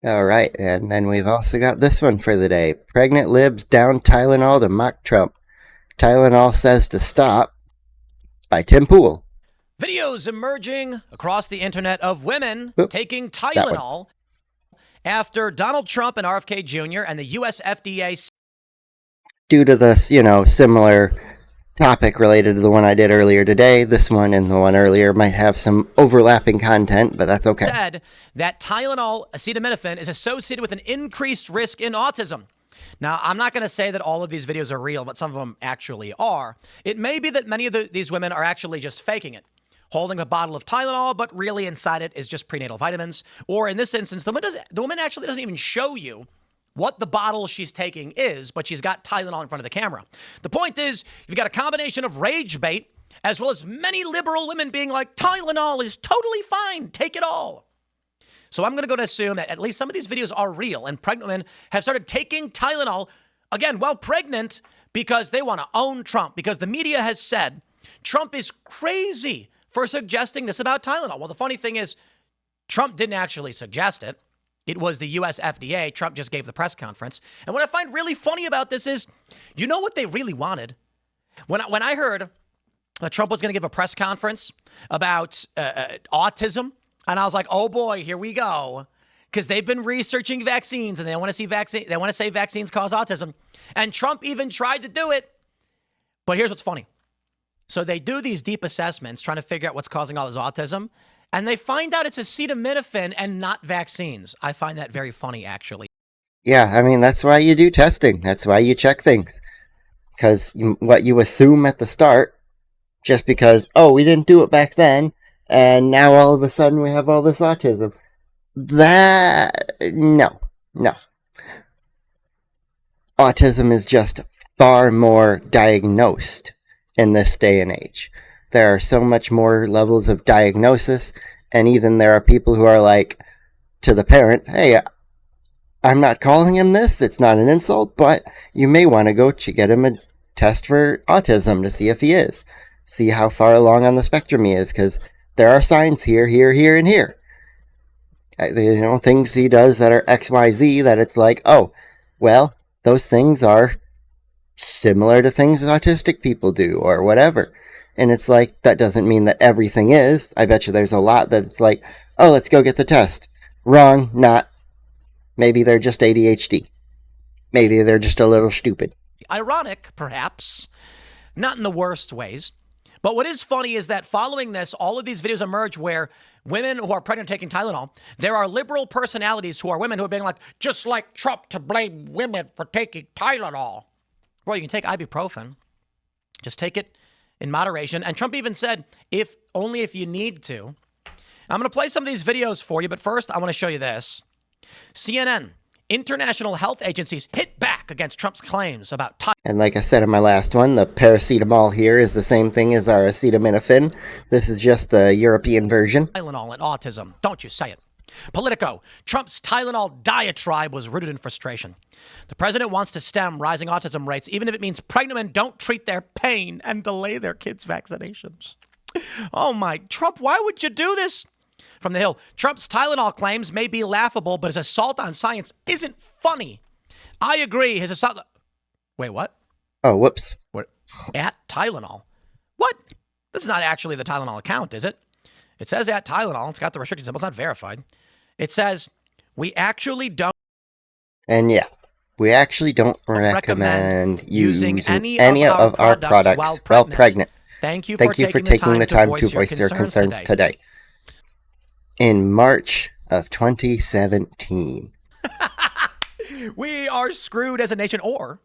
All right, and then we've also got this one for the day. Pregnant libs down Tylenol to mock Trump. Tylenol says to stop by Tim Pool. Videos emerging across the internet of women Oop, taking that one. Tylenol after Donald Trump and RFK Jr. and the US FDA Due to this, similar topic related to the one I did earlier today, this one and the one earlier might have some overlapping content, but that's okay. said that Tylenol acetaminophen is associated with an increased risk in autism. Now, I'm not going to say that all of these videos are real, but some of them actually are. It may be that many of these women are actually just faking it, holding a bottle of Tylenol, but really inside it is just prenatal vitamins. Or in this instance, the woman actually doesn't even show you what the bottle she's taking is, but she's got Tylenol in front of the camera. The point is, you've got a combination of rage bait, as well as many liberal women being like, Tylenol is totally fine, take it all. So I'm going to go to assume that at least some of these videos are real, and pregnant women have started taking Tylenol, again, while pregnant, because they want to own Trump, because the media has said Trump is crazy for suggesting this about Tylenol. Well, the funny thing is, Trump didn't actually suggest it. It was the US FDA. Trump just gave the press conference. And what I find really funny about this is, you know what they really wanted? When I heard that Trump was going to give a press conference about autism, and I was like, oh boy, here we go. Because they've been researching vaccines and they want to say vaccines cause autism. And Trump even tried to do it. But here's what's funny. So they do these deep assessments trying to figure out what's causing all this autism. And they find out it's acetaminophen and not vaccines. I find that very funny, actually. Yeah, I mean, that's why you do testing. That's why you check things. Because what you assume at the start, just because, oh, we didn't do it back then, and now all of a sudden we have all this autism. No. Autism is just far more diagnosed in this day and age. There are so much more levels of diagnosis, and even there are people who are like, to the parent, hey, I'm not calling him this, it's not an insult, but you may want to go get him a test for autism to see if he is. See how far along on the spectrum he is, because there are signs here, and here. Things he does that are XYZ that it's like, oh, well, those things are similar to things autistic people do, or whatever. And it's like, that doesn't mean that everything is. I bet you there's a lot that's like, oh, let's go get the test. Wrong, not. Maybe they're just ADHD. Maybe they're just a little stupid. Ironic, perhaps, not in the worst ways. But what is funny is that following this, all of these videos emerge where women who are pregnant taking Tylenol, there are liberal personalities who are women who are being like, just like Trump to blame women for taking Tylenol. Well, you can take ibuprofen. Just take it in moderation. And Trump even said, only if you need to. I'm going to play some of these videos for you, but first I want to show you this. CNN, international health agencies hit back against Trump's claims about Tylenol. And like I said in my last one, the paracetamol here is the same thing as our acetaminophen. This is just the European version. Tylenol and autism. Don't you say it. Politico, Trump's Tylenol diatribe was rooted in frustration. The president wants to stem rising autism rates, even if it means pregnant men don't treat their pain and delay their kids' vaccinations. Oh my, Trump, why would you do this? From the Hill, Trump's Tylenol claims may be laughable, but his assault on science isn't funny. I agree, his assault... Wait, what? Oh, whoops. What? At Tylenol? What? This is not actually the Tylenol account, is it? It says at Tylenol. It's got the restriction symbol. It's not verified. It says, we actually don't... And yeah, we actually don't recommend using any of our products while pregnant. Thank you for taking the time to voice your concerns today. In March of 2017. We are screwed as a nation, or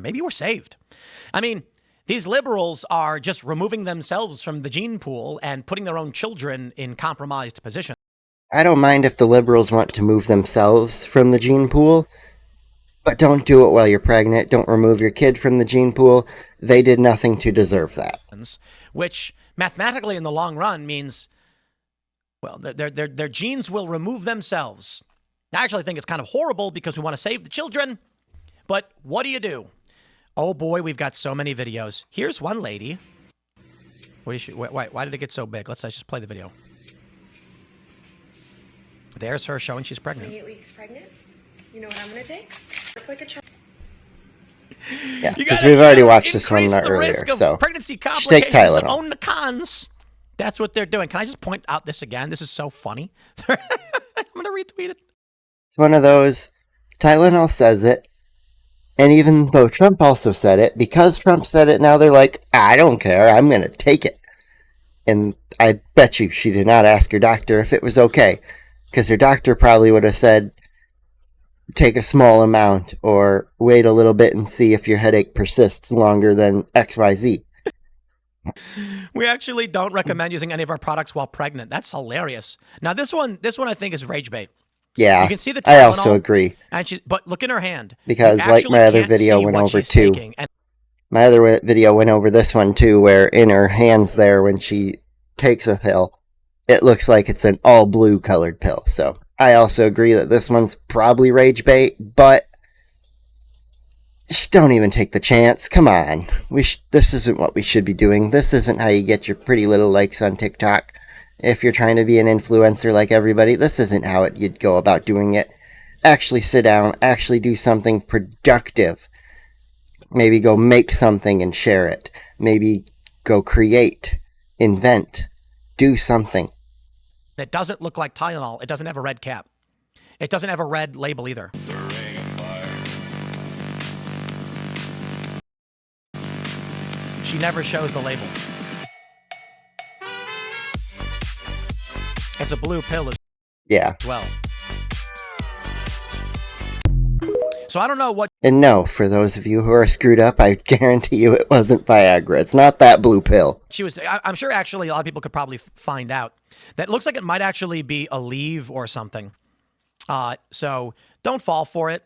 maybe we're saved. I mean, these liberals are just removing themselves from the gene pool and putting their own children in compromised positions. I don't mind if the liberals want to move themselves from the gene pool, but don't do it while you're pregnant. Don't remove your kid from the gene pool. They did nothing to deserve that. Which mathematically in the long run means, well, their genes will remove themselves. I actually think it's kind of horrible because we want to save the children. But what do? Oh boy, we've got so many videos. Here's one lady. Why did it get so big? Let's just play the video. There's her showing she's pregnant. 8 weeks pregnant. You know what I'm gonna take? Look like a child. Yeah, because we've already watched this one earlier. So pregnancy she takes complications to Tylenol. own the cons. That's what they're doing. Can I just point out this again? This is so funny. I'm gonna retweet it. It's one of those. Tylenol says it, and even though Trump also said it, because Trump said it, now they're like, I don't care. I'm gonna take it. And I bet you she did not ask her doctor if it was okay, because her doctor probably would have said, take a small amount or wait a little bit and see if your headache persists longer than XYZ. We actually don't recommend using any of our products while pregnant. That's hilarious. Now this one I think is rage bait. Yeah, you can see the I also agree. And but look in her hand. Because like my other video went over too. My other video went over this one too, where in her hands there when she takes a pill, it looks like it's an all blue colored pill. So I also agree that this one's probably rage bait, but just don't even take the chance. Come on. This isn't what we should be doing. This isn't how you get your pretty little likes on TikTok. If you're trying to be an influencer like everybody, this isn't how you'd go about doing it. Actually sit down, actually do something productive. Maybe go make something and share it. Maybe go create, invent, do something. It doesn't look like Tylenol. It doesn't have a red cap. It doesn't have a red label either. She never shows the label. It's a blue pill as well. So I don't know what... And no, for those of you who are screwed up, I guarantee you it wasn't Viagra. It's not that blue pill. She was... I'm sure actually a lot of people could probably find out. That looks like it might actually be Aleve or something. So don't fall for it.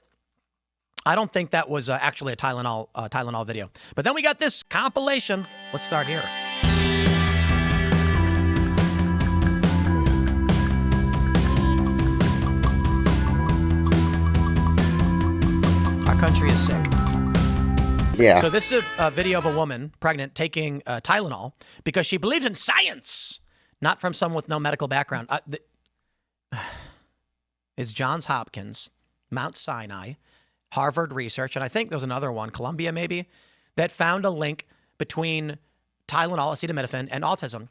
I don't think that was actually a Tylenol video. But then we got this compilation. Let's start here. Our country is sick. Yeah. So this is a video of a woman pregnant taking Tylenol because she believes in science, not from someone with no medical background. It's Johns Hopkins, Mount Sinai, Harvard Research, and I think there was another one, Columbia maybe, that found a link between Tylenol, acetaminophen, and autism.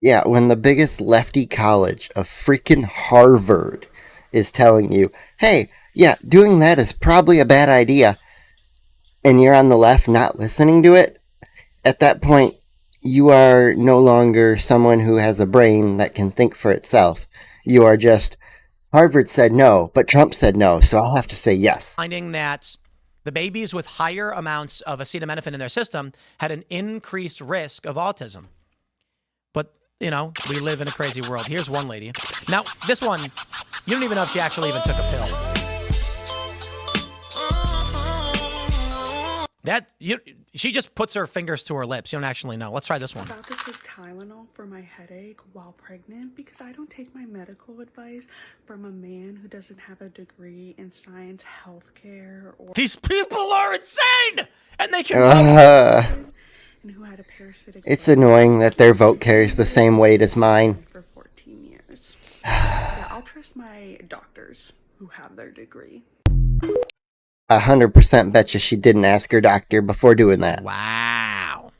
Yeah, when the biggest lefty college of freaking Harvard is telling you, hey, yeah, doing that is probably a bad idea, and you're on the left not listening to it, at that point, you are no longer someone who has a brain that can think for itself. You are just, Harvard said no, but Trump said no, so I'll have to say yes. Finding that the babies with higher amounts of acetaminophen in their system had an increased risk of autism. But, you know, we live in a crazy world. Here's one lady. Now, this one, you don't even know if she actually even took a pill. She just puts her fingers to her lips. You don't actually know. Let's try this one. I'm about to take Tylenol for my headache while pregnant because I don't take my medical advice from a man who doesn't have a degree in science, healthcare, or these people are insane, and they can. And who had a parasitic. It's annoying that their vote carries the same weight as mine. For 14 years. Yeah, I'll trust my doctors who have their degree. 100% bet you she didn't ask her doctor before doing that. Wow.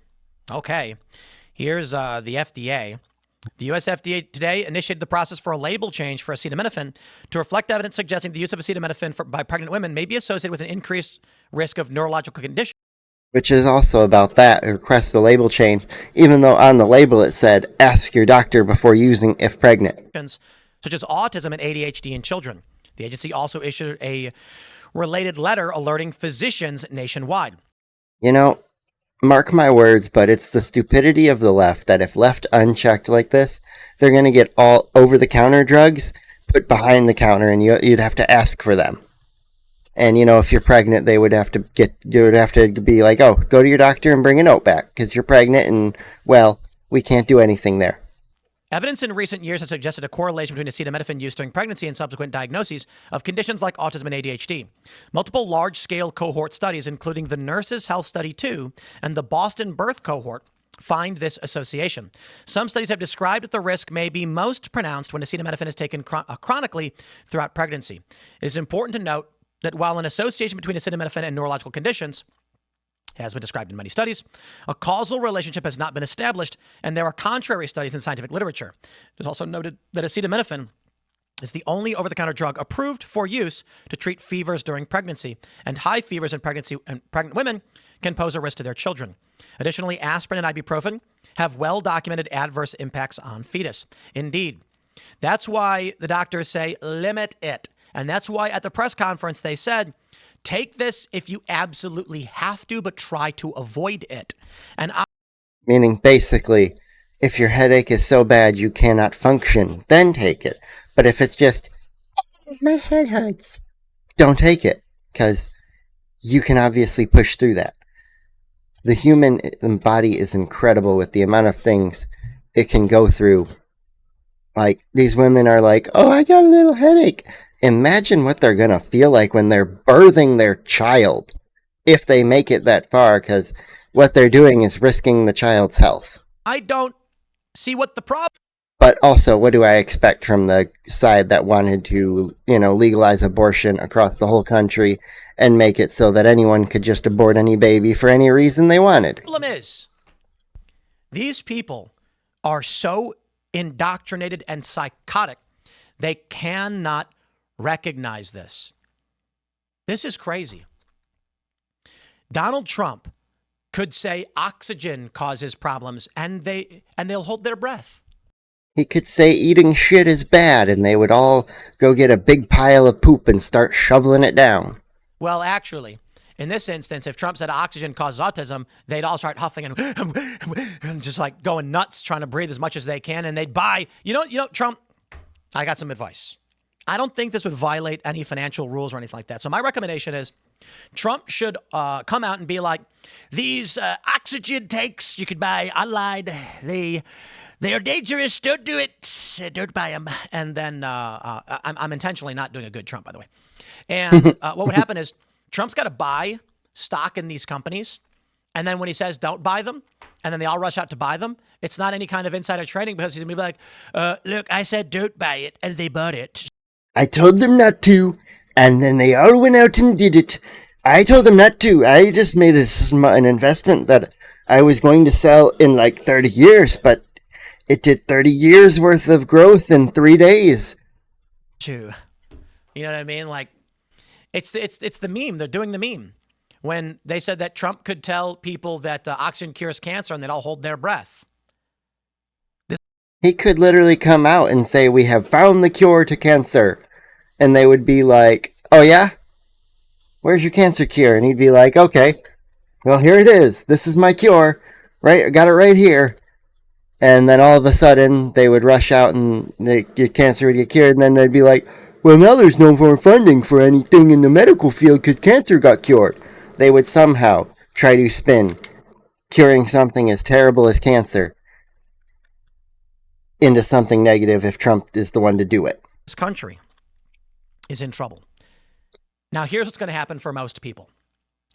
Okay. Here's the FDA. The U.S. FDA today initiated the process for a label change for acetaminophen to reflect evidence suggesting the use of acetaminophen by pregnant women may be associated with an increased risk of neurological conditions. Which is also about that, request a label change, even though on the label it said, ask your doctor before using if pregnant. Such as autism and ADHD in children. The agency also issued a related letter alerting physicians nationwide. You know, mark my words, but it's the stupidity of the left that if left unchecked like this, they're going to get all over-the-counter drugs put behind the counter, and you'd have to ask for them. And, you know, if you're pregnant, you would have to be like, oh, go to your doctor and bring a note back, because you're pregnant, and, well, we can't do anything there. Evidence in recent years has suggested a correlation between acetaminophen use during pregnancy and subsequent diagnoses of conditions like autism and ADHD. Multiple large-scale cohort studies, including the Nurses' Health Study 2 and the Boston Birth Cohort, find this association. Some studies have described that the risk may be most pronounced when acetaminophen is taken chronically throughout pregnancy. It is important to note that while an association between acetaminophen and neurological conditions has been described in many studies, a causal relationship has not been established, and there are contrary studies in scientific literature. It is also noted that acetaminophen is the only over-the-counter drug approved for use to treat fevers during pregnancy, and high fevers in pregnancy and pregnant women can pose a risk to their children. Additionally, aspirin and ibuprofen have well-documented adverse impacts on fetus. Indeed, that's why the doctors say limit it, and that's why at the press conference they said, take this if you absolutely have to, but try to avoid it. And meaning basically, if your headache is so bad you cannot function, then take it. But if it's just, my head hurts, don't take it, because you can obviously push through that. The human body is incredible with the amount of things it can go through. Like, these women are like, oh, I got a little headache. Imagine what they're going to feel like when they're birthing their child, if they make it that far, because what they're doing is risking the child's health. I don't see what the problem. But also, what do I expect from the side that wanted to, legalize abortion across the whole country and make it so that anyone could just abort any baby for any reason they wanted? The problem is, these people are so indoctrinated and psychotic, they cannot recognize this. This is crazy. Donald Trump could say oxygen causes problems, and they'll hold their breath. He could say eating shit is bad, and they would all go get a big pile of poop and start shoveling it down. Well, actually, in this instance, if Trump said oxygen causes autism, they'd all start huffing and just like going nuts trying to breathe as much as they can, and they'd buy, Trump, I got some advice. I don't think this would violate any financial rules or anything like that. So my recommendation is Trump should come out and be like, these oxygen tanks you could buy online, they are dangerous. Don't do it. Don't buy them. And then I'm intentionally not doing a good Trump, by the way. And what would happen is Trump's got to buy stock in these companies. And then when he says don't buy them, and then they all rush out to buy them, it's not any kind of insider trading, because he's going to be like, look, I said don't buy it, and they bought it. I told them not to, and then they all went out and did it. I told them not to. I just made an investment that I was going to sell in like 30 years, but it did 30 years worth of growth in 3 days. You know what I mean? Like, it's the meme. They're doing the meme. When they said that Trump could tell people that oxygen cures cancer and they'd all hold their breath. He could literally come out and say, we have found the cure to cancer. And they would be like, oh yeah? Where's your cancer cure? And he'd be like, okay, well, here it is. This is my cure. Right? I got it right here. And then all of a sudden, they would rush out and your cancer would get cured. And then they'd be like, well, now there's no more funding for anything in the medical field because cancer got cured. They would somehow try to spin curing something as terrible as cancer into something negative if Trump is the one to do it. This country is in trouble. Now, here's what's going to happen for most people.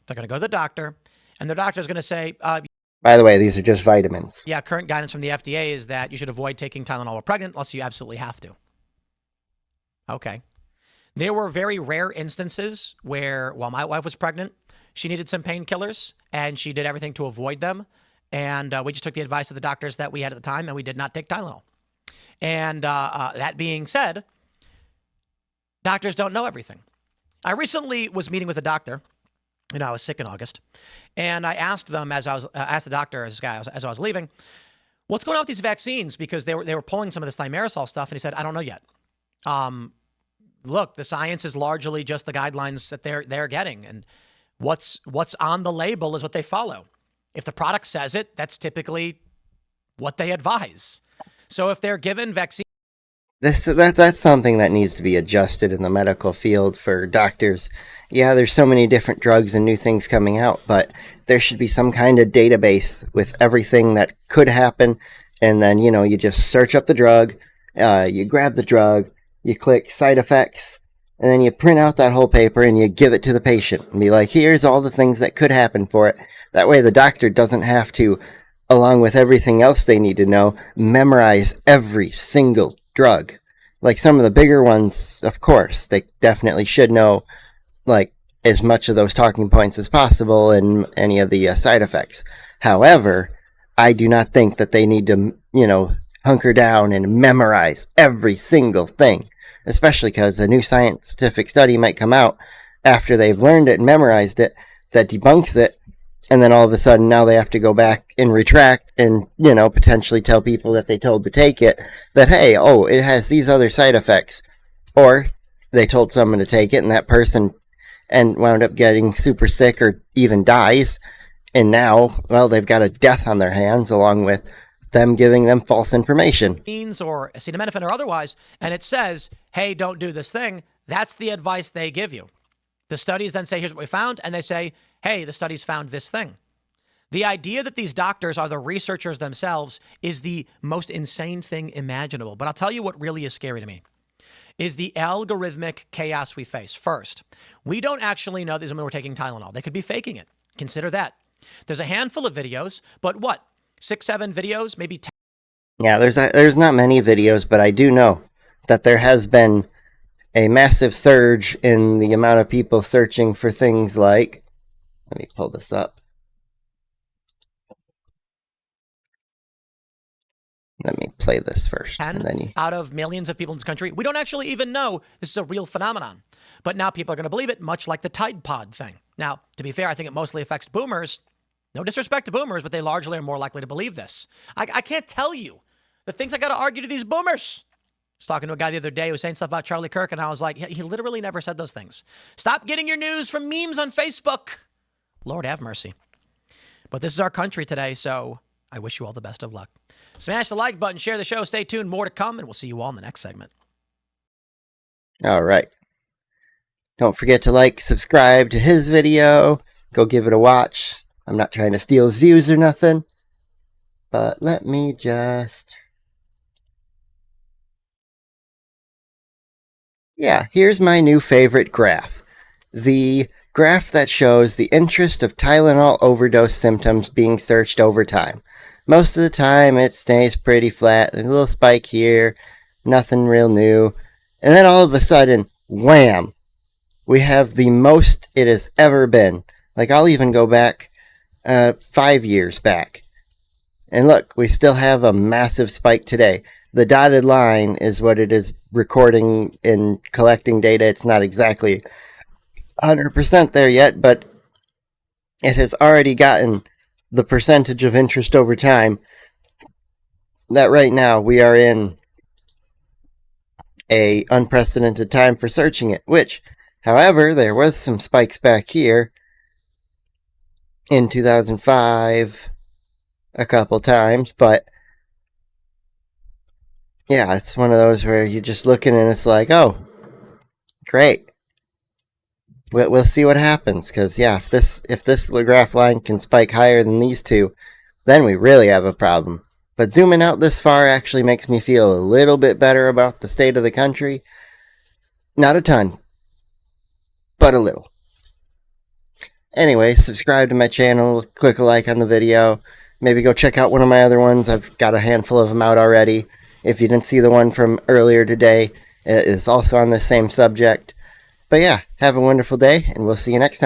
They're going to go to the doctor, and the doctor's going to say, by the way, these are just vitamins. yeah, current guidance from the FDA is that you should avoid taking Tylenol while pregnant unless you absolutely have to. Okay. There were very rare instances where, while my wife was pregnant, she needed some painkillers, and she did everything to avoid them. And we just took the advice of the doctors that we had at the time, and we did not take Tylenol. And that being said, doctors don't know everything. I recently was meeting with a doctor. I was sick in August, and I asked them as I asked the doctor as I was leaving, what's going on with these vaccines? Because they were pulling some of this thimerosal stuff, and he said, I don't know yet. Look, the science is largely just the guidelines that they're getting, and what's on the label is what they follow. If the product says it, that's typically what they advise. So if they're given vaccine, that's something that needs to be adjusted in the medical field for doctors. Yeah, there's so many different drugs and new things coming out, but there should be some kind of database with everything that could happen. And then, you just search up the drug, you grab the drug, you click side effects, and then you print out that whole paper and you give it to the patient and be like, here's all the things that could happen for it. That way the doctor doesn't have to along with everything else they need to know, memorize every single drug. Like some of the bigger ones, of course, they definitely should know, like, as much of those talking points as possible and any of the side effects. However, I do not think that they need to, hunker down and memorize every single thing, especially because a new scientific study might come out after they've learned it and memorized it that debunks it, and then all of a sudden now they have to go back and retract and, potentially tell people that they told to take it that, hey, it has these other side effects. Or they told someone to take it and that person and wound up getting super sick or even dies. And now, well, they've got a death on their hands along with them giving them false information. Or acetaminophen or otherwise, and it says, hey, don't do this thing. That's the advice they give you. The studies then say, here's what we found. And they say, hey, the studies found this thing. The idea that these doctors are the researchers themselves is the most insane thing imaginable. But I'll tell you what really is scary to me is the algorithmic chaos we face. First, we don't actually know these women were taking Tylenol. They could be faking it. Consider that. There's a handful of videos, but what? 6, 7 videos, maybe 10. Yeah, there's not many videos, but I do know that there has been a massive surge in the amount of people searching for things like, let me pull this up. Let me play this first. 10 and then out of millions of people in this country. We don't actually even know this is a real phenomenon. But now people are going to believe it, much like the Tide Pod thing. Now, to be fair, I think it mostly affects boomers. No disrespect to boomers, but they largely are more likely to believe this. I can't tell you the things I got to argue to these boomers. I was talking to a guy the other day who was saying stuff about Charlie Kirk, and I was like, he literally never said those things. Stop getting your news from memes on Facebook. Lord have mercy. But this is our country today, so I wish you all the best of luck. Smash the like button, share the show, stay tuned, more to come, and we'll see you all in the next segment. All right. Don't forget to subscribe to his video. Go give it a watch. I'm not trying to steal his views or nothing. But let me just... Yeah, here's my new favorite graph. The graph that shows the interest of Tylenol overdose symptoms being searched over time. Most of the time it stays pretty flat. There's a little spike here. Nothing real new. And then all of a sudden, wham! We have the most it has ever been. I'll even go back 5 years back. And look, we still have a massive spike today. The dotted line is what it is recording and collecting data. It's not exactly 100% there yet, but it has already gotten the percentage of interest over time that right now we are in a unprecedented time for searching it, which, however, there was some spikes back here in 2005 a couple times, but yeah, it's one of those where you're just looking and it's like, oh, great. We'll see what happens, because yeah, if this graph line can spike higher than these two, then we really have a problem. But zooming out this far actually makes me feel a little bit better about the state of the country. Not a ton, but a little. Anyway, subscribe to my channel, click a like on the video, maybe go check out one of my other ones. I've got a handful of them out already. If you didn't see the one from earlier today, it is also on the same subject. But yeah, have a wonderful day, and we'll see you next time.